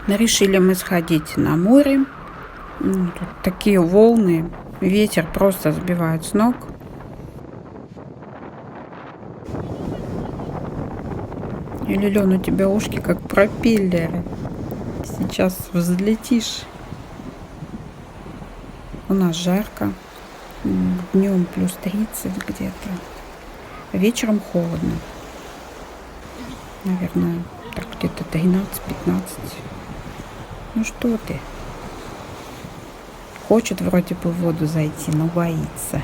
Решили мы сходить на море. Тут такие волны, ветер просто сбивает с ног. Или, Лен, у тебя ушки как пропеллеры. Сейчас взлетишь. У нас жарко. Днем плюс 30 где-то. Вечером холодно. Наверное, так где-то 13-15. Ну что ты? Хочет вроде бы в воду зайти, но боится.